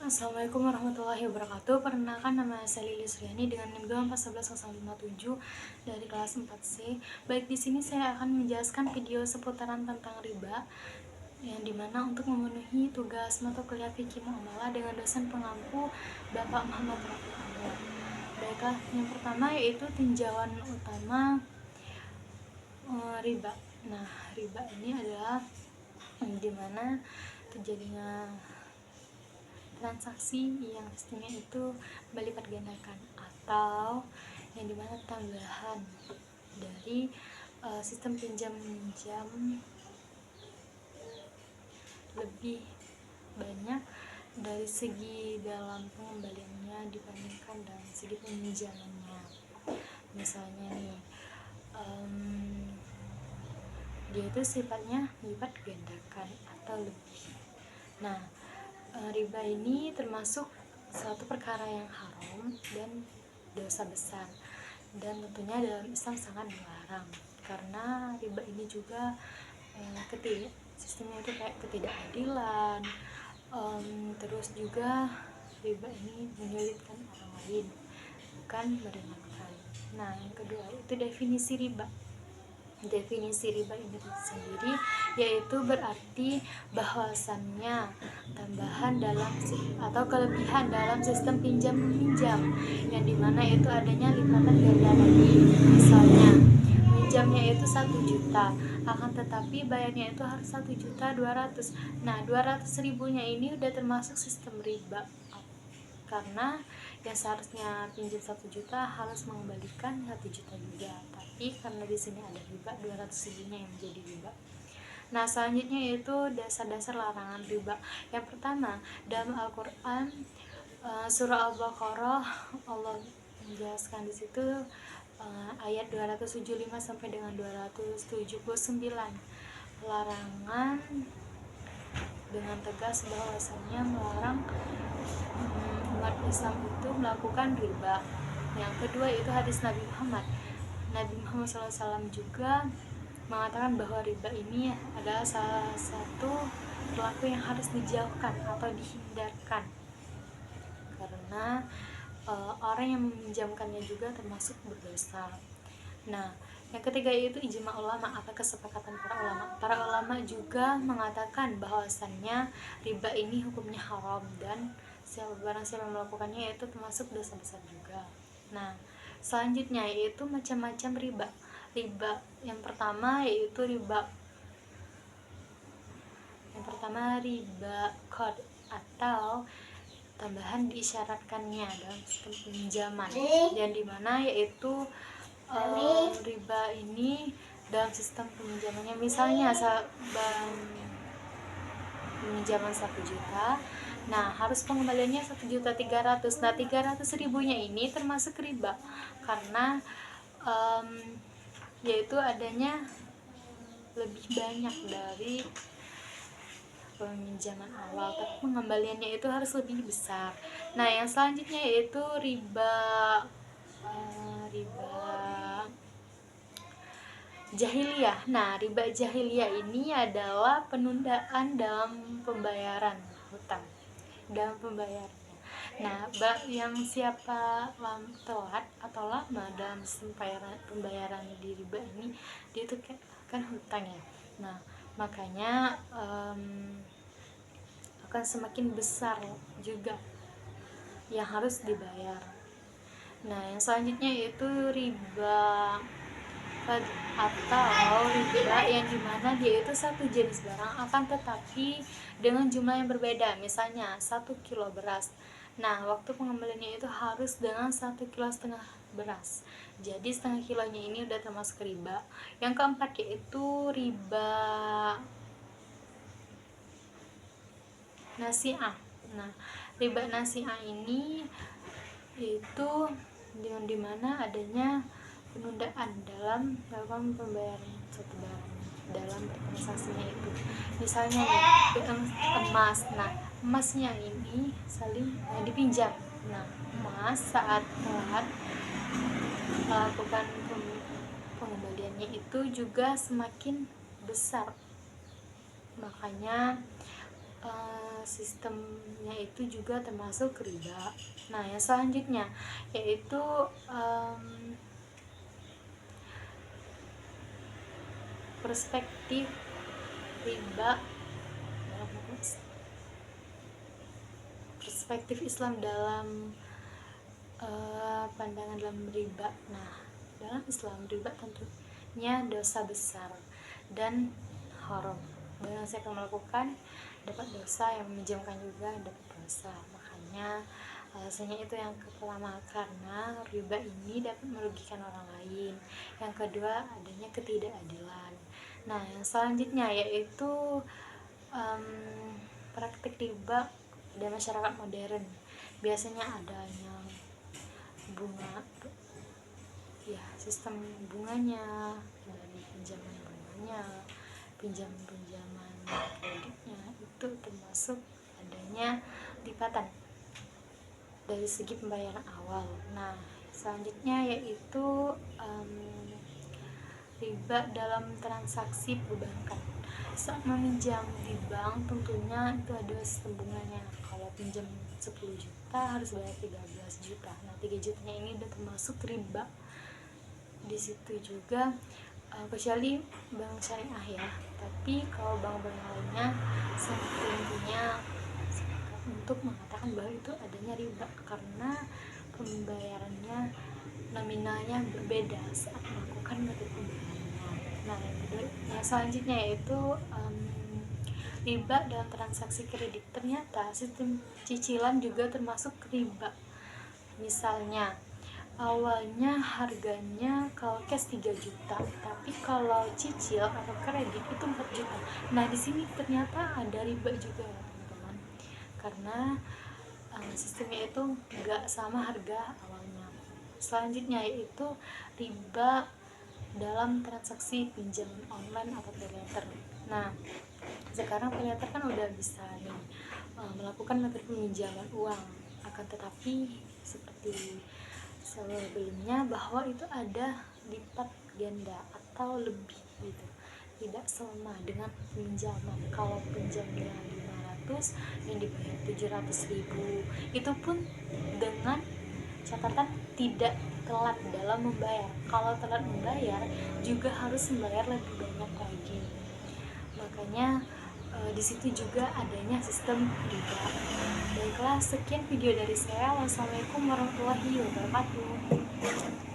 Assalamualaikum warahmatullahi wabarakatuh. Perkenalkan, nama saya Lili Suryani dengan NIM 2411057 dari kelas 4C. Baik, di sini saya akan menjelaskan video seputaran tentang riba, yang dimana untuk memenuhi tugas mata kuliah fikih muamalah dengan dosen pengampu Bapak Muhammad Rafiq Anwar. Baiklah, yang pertama yaitu tinjauan utama riba. Nah, riba ini adalah dimana terjadinya transaksi yang sistemnya itu berlipat gandakan atau yang dimana tambahan dari sistem pinjam minjam lebih banyak dari segi dalam pengembaliannya dibandingkan dalam segi peminjamannya. Misalnya nih, dia itu sifatnya melipat gandakan atau lebih. Nah, riba ini termasuk suatu perkara yang haram dan dosa besar, dan tentunya dalam Islam sangat dilarang, karena riba ini juga sistemnya itu kayak ketidakadilan, terus juga riba ini menyulitkan orang lain, bukan meringankan. Nah, yang kedua itu definisi riba. Definisi riba ini sendiri yaitu berarti bahwasannya tambahan dalam atau kelebihan dalam sistem pinjam meminjam, yang dimana itu adanya lipatan ganda tadi. Misalnya pinjamnya itu 1 juta, akan tetapi bayarnya itu harus 1.200.000. Nah, 200.000-nya ini udah termasuk sistem riba, karena yang seharusnya pinjam 1 juta harus mengembalikan 1 juta juga, tapi karena di sini ada riba, 200.000-nya yang menjadi riba. Nah, selanjutnya yaitu dasar-dasar larangan riba. Yang pertama, dalam Al-Quran surah Al-Baqarah, Allah menjelaskan di situ ayat 275 sampai dengan 279, larangan dengan tegas bahwasanya melarang umat Islam itu melakukan riba. Yang kedua itu hadis Nabi Muhammad SAW juga mengatakan bahwa riba ini adalah salah satu pelaku yang harus dijauhkan atau dihindarkan, karena orang yang meminjamkannya juga termasuk berdosa. Nah, yang ketiga itu ijma ulama atau kesepakatan para ulama. Para ulama juga mengatakan bahwasannya riba ini hukumnya haram, dan barang siapa yang melakukannya itu termasuk dosa besar juga. Nah, selanjutnya yaitu macam-macam riba. Riba yang pertama yaitu riba qard atau tambahan diisyaratkannya dalam sistem pinjaman, yang dimana yaitu riba ini dalam sistem peminjamannya, misalnya pinjaman 1 juta, nah harus pengembaliannya 1.300.000. Nah, 300.000-nya ini termasuk riba, karena yaitu adanya lebih banyak dari peminjaman awal, tapi pengembaliannya itu harus lebih besar. Nah, yang selanjutnya yaitu riba jahiliyah. Nah, riba jahiliyah ini adalah penundaan dalam pembayaran hutang, dalam pembayarannya. Nah, yang siapa telat atau lama dalam pembayaran di riba ini, dia itu kan hutang ya. Nah, makanya akan semakin besar juga yang harus dibayar. Nah, yang selanjutnya yaitu riba atau riba yang dimana dia itu satu jenis barang, akan tetapi dengan jumlah yang berbeda. Misalnya 1 kilo beras, nah waktu pengembaliannya itu harus dengan 1,5 kilo beras, jadi setengah kilonya ini udah termasuk riba. Yang keempat yaitu riba nasi'ah. Nah, riba nasi'ah ini itu dengan dimana adanya penundaan dalam pembayaran suatu barang dalam transaksinya itu. Misalnya emas, nah emasnya ini saling dipinjam. Nah, emas saat telat melakukan pengembaliannya itu juga semakin besar, makanya sistemnya itu juga termasuk riba. Nah, yang selanjutnya yaitu perspektif riba dalam perspektif Islam dalam pandangan dalam riba. Nah, dalam Islam riba tentunya dosa besar dan haram. Barang siapa melakukan dapat dosa, yang meminjamkan juga dapat dosa. Makanya alasannya itu yang pertama, karena riba ini dapat merugikan orang lain. Yang kedua, adanya ketidakadilan. Nah, yang selanjutnya yaitu praktik riba di masyarakat modern. Biasanya adanya bunga, ya sistem bunganya dari pinjaman kreditnya itu termasuk adanya lipatan dari segi pembayaran awal. Nah, selanjutnya yaitu riba dalam transaksi perbankan. Saat meminjam di bank tentunya itu ada sistem bunganya. Kalau pinjam 10 juta harus bayar 13 juta. Nah, 3 jutanya ini udah termasuk riba di situ juga, kecuali bank syariah ya. Tapi kalau bank-bank lainnya tentunya untuk mengatakan bahwa itu adanya riba karena pembayarannya nominalnya berbeda saat melakukan metode pembayarannya. Nah, yang selanjutnya yaitu riba dalam transaksi kredit. Ternyata sistem cicilan juga termasuk riba. Misalnya awalnya harganya kalau cash 3 juta, tapi kalau cicil atau kredit itu 4 juta. Nah, di sini ternyata ada riba juga ya, teman-teman. Karena sistemnya itu enggak sama harga awalnya. Selanjutnya yaitu riba dalam transaksi pinjaman online atau paylater. Nah, sekarang paylater kan udah bisa nih melakukan metode peminjaman uang, akan tetapi seperti sebelumnya bahwa itu ada lipat ganda atau lebih gitu, tidak sama dengan pinjaman. Kalau pinjamnya 500 yang dibayar 700.000, itu pun dengan catatan tidak telat dalam membayar. Kalau telat membayar juga harus membayar lebih banyak lagi. Makanya di situ juga adanya sistem riba. Baiklah, sekian video dari saya. Wassalamualaikum warahmatullahi wabarakatuh.